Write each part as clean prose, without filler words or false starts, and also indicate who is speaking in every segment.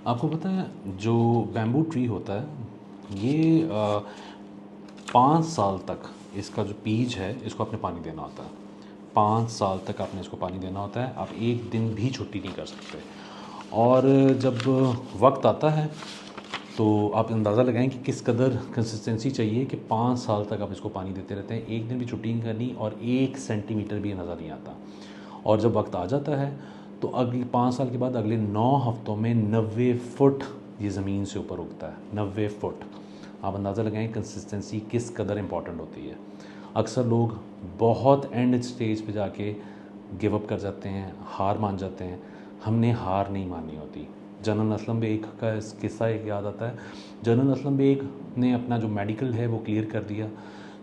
Speaker 1: आपको पता है जो बैम्बू ट्री होता है ये 5 साल तक इसका जो बीज है इसको आपने पानी देना होता है। 5 साल तक आपने इसको पानी देना होता है। आप एक दिन भी छुट्टी नहीं कर सकते। और जब वक्त आता है तो आप अंदाज़ा लगाएं कि किस कदर कंसिस्टेंसी चाहिए कि 5 साल तक आप इसको पानी देते रहते हैं, एक दिन भी छुट्टी नहीं करनी और 1 सेंटीमीटर भी नज़र नहीं आता। और जब वक्त आ जाता है तो अगले 5 साल के बाद अगले 9 हफ्तों में 90 फुट ये ज़मीन से ऊपर उगता है। 90 फुट। आप अंदाज़ा लगाएं कंसिस्टेंसी किस कदर इम्पॉर्टेंट होती है। अक्सर लोग बहुत एंड स्टेज पे जाके गिव अप कर जाते हैं, हार मान जाते हैं। हमने हार नहीं माननी होती। जनरल असलम बेग का किस्सा एक याद आता है। जनरल असलम बेग ने अपना जो मेडिकल है वो क्लियर कर दिया,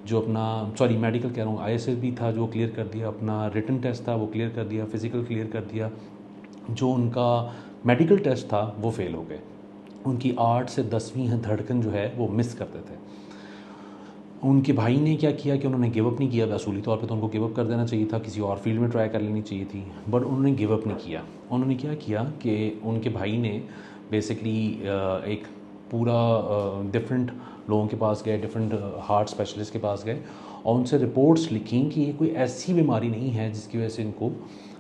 Speaker 1: जो अपना मेडिकल कह रहा हूँ, ISSB था जो क्लियर कर दिया, अपना रिटन टेस्ट था वो क्लियर कर दिया, फ़िज़िकल क्लियर कर दिया। जो उनका मेडिकल टेस्ट था वो फेल हो गए। उनकी 8 से 10वीं धड़कन जो है वो मिस करते थे। उनके भाई ने क्या किया कि उन्होंने गिव अप नहीं किया। असूली तौर पे तो उनको गिव अप कर देना चाहिए था, किसी और फील्ड में ट्राई कर लेनी चाहिए थी, बट उन्होंने गिव अप नहीं किया। उन्होंने क्या किया कि उनके भाई ने बेसिकली एक पूरा डिफरेंट लोगों के पास गए, डिफरेंट हार्ट स्पेशलिस्ट के पास गए और उनसे रिपोर्ट्स लिखी कि ये कोई ऐसी बीमारी नहीं है जिसकी वजह से इनको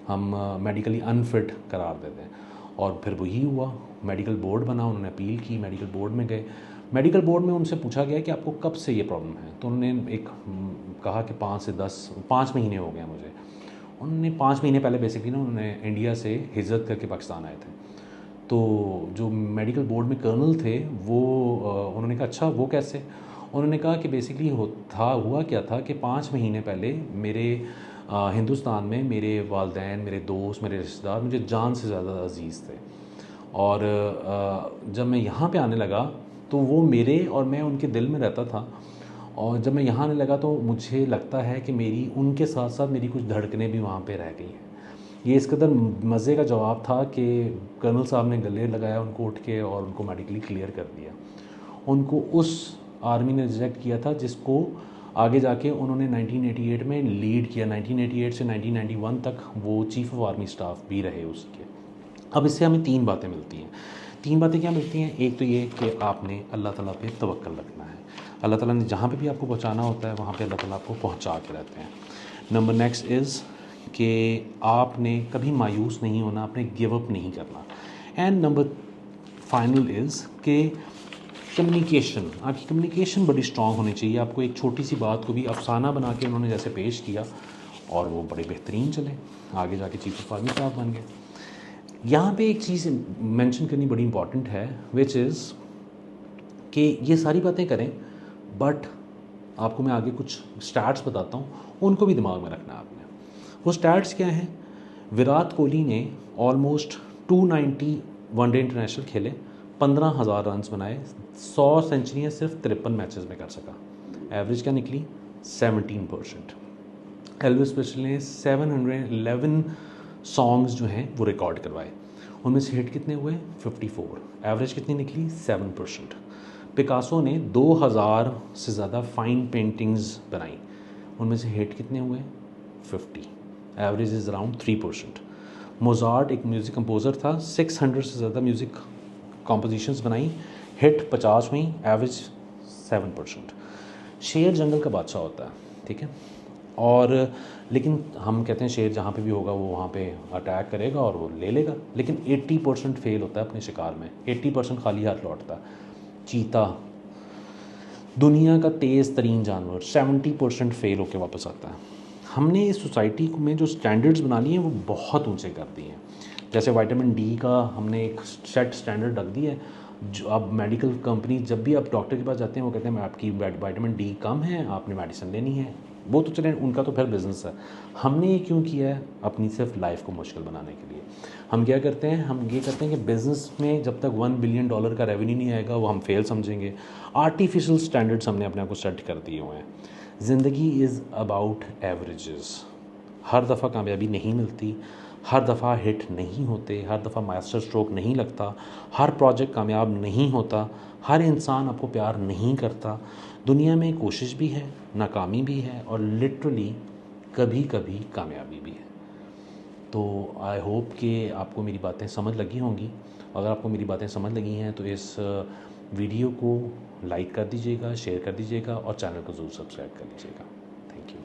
Speaker 1: हम मेडिकली अनफिट करार देते हैं। और फिर वही हुआ, मेडिकल बोर्ड बना, उन्होंने अपील की, मेडिकल बोर्ड में गए। मेडिकल बोर्ड में उनसे पूछा गया कि आपको कब से ये प्रॉब्लम है, तो उन्होंने एक कहा कि 5 महीने हो गए मुझे। उन्होंने 5 महीने पहले बेसिकली ना उन्होंने इंडिया से हिजरत करके पाकिस्तान आए थे। तो जो मेडिकल बोर्ड में कर्नल थे वो उन्होंने कहा अच्छा वो कैसे। उन्होंने कहा कि बेसिकली हुआ क्या था कि 5 महीने पहले मेरे हिंदुस्तान में मेरे वालदैन, मेरे दोस्त, मेरे रिश्तेदार मुझे जान से ज़्यादा अजीज़ थे। और जब मैं यहाँ पे आने लगा तो वो मेरे और मैं उनके दिल में रहता था। और जब मैं यहाँ आने लगा तो मुझे लगता है कि मेरी उनके साथ साथ मेरी कुछ धड़कनें भी वहाँ पे रह गई हैं। ये इस कदर मज़े का जवाब था कि कर्नल साहब ने गले लगाया उनको उठ के और उनको मेडिकली क्लियर कर दिया। उनको उस आर्मी ने रिजेक्ट किया था जिसको आगे जाके उन्होंने 1988 में लीड किया। 1988 से 1991 तक वो चीफ़ ऑफ आर्मी स्टाफ भी रहे उसके। अब इससे हमें 3 बातें मिलती हैं। 3 बातें क्या मिलती हैं? एक तो ये कि आपने अल्लाह ताला पे तवक्कल रखना है। अल्लाह ताला ने जहाँ पे भी आपको पहुँचाना होता है वहाँ पे अल्लाह ताला आपको पहुँचा के रहते हैं। नंबर नेक्स्ट इज़ कि आपने कभी मायूस नहीं होना, आपने गिव अप नहीं करना। एंड नंबर फाइनल इज़ कि कम्युनिकेशन, आपकी कम्युनिकेशन बड़ी स्ट्रॉन्ग होनी चाहिए। आपको एक छोटी सी बात को भी अफसाना बना के उन्होंने जैसे पेश किया और वो बड़े बेहतरीन चले, आगे जाके चीफ ऑफ आर्मी साहब बन गए। यहाँ पे एक चीज़ मेंशन करनी बड़ी इंपॉर्टेंट है विच इज़ कि ये सारी बातें करें बट आपको मैं आगे कुछ स्टैट्स बताता हूँ, उनको भी दिमाग में रखना है आपने। वो स्टैट्स क्या हैं? विराट कोहली ने ऑलमोस्ट 290 वनडे इंटरनेशनल खेले, 15,000 रन्स बनाए, 100 सेंचुरियाँ सिर्फ 53 मैचेस में कर सका। एवरेज क्या निकली? 17%। एल्विस प्रेस्ली ने 711 सॉन्ग्स जो हैं वो रिकॉर्ड करवाए, उनमें से हिट कितने हुए? 54। एवरेज कितनी निकली? 7%। पिकासो ने 2000 से ज़्यादा फाइन पेंटिंग्स बनाई, उनमें से हिट कितने हुए? 50। Average is around 3%। मोजार्ट एक म्यूज़िक कंपोज़र था, 600 से ज़्यादा म्यूज़िक कॉम्पोजिशंस बनाई, हिट 50 हुई, एवरेज 7%। शेर जंगल का बादशाह होता है, ठीक है, और लेकिन हम कहते हैं शेर जहाँ पे भी होगा वो वहाँ पे अटैक करेगा और वो ले लेगा, लेकिन 80% फेल होता है अपने शिकार में, 80% खाली हाथ लौटता है। चीता, दुनिया का तेज़ तरीन जानवर, 70% फेल होकर वापस आता है। हमने इस सोसाइटी में जो स्टैंडर्ड्स बना लिए हैं वो बहुत ऊंचे कर दिए हैं। जैसे विटामिन डी का हमने एक सेट स्टैंडर्ड रख दिया है। जो अब मेडिकल कंपनी जब भी आप डॉक्टर के पास जाते हैं वो कहते हैं आपकी विटामिन डी कम है, आपने मेडिसिन लेनी है। वो तो चलें, उनका तो फिर बिज़नेस है। हमने ये क्यों किया है? अपनी सिर्फ लाइफ को मुश्किल बनाने के लिए। हम क्या करते हैं? हम ये करते हैं कि बिज़नेस में जब तक $1 बिलियन का रेवेन्यू नहीं आएगा वो हम फेल समझेंगे। आर्टिफिशियल स्टैंडर्ड्स हमने अपने आप को सेट कर दिए हुए हैं। ज़िंदगी इज़ अबाउट एवरेजेस। हर दफ़ा कामयाबी नहीं मिलती, हर दफ़ा हिट नहीं होते, हर दफ़ा मास्टर स्ट्रोक नहीं लगता, हर प्रोजेक्ट कामयाब नहीं होता, हर इंसान आपको प्यार नहीं करता। दुनिया में कोशिश भी है, नाकामी भी है और लिटरली कभी कभी कामयाबी भी है। तो आई होप कि आपको मेरी बातें समझ लगी होंगी। अगर आपको मेरी बातें समझ लगी हैं तो इस वीडियो को लाइक कर दीजिएगा, शेयर कर दीजिएगा और चैनल को ज़रूर सब्सक्राइब कर लीजिएगा। Thank you.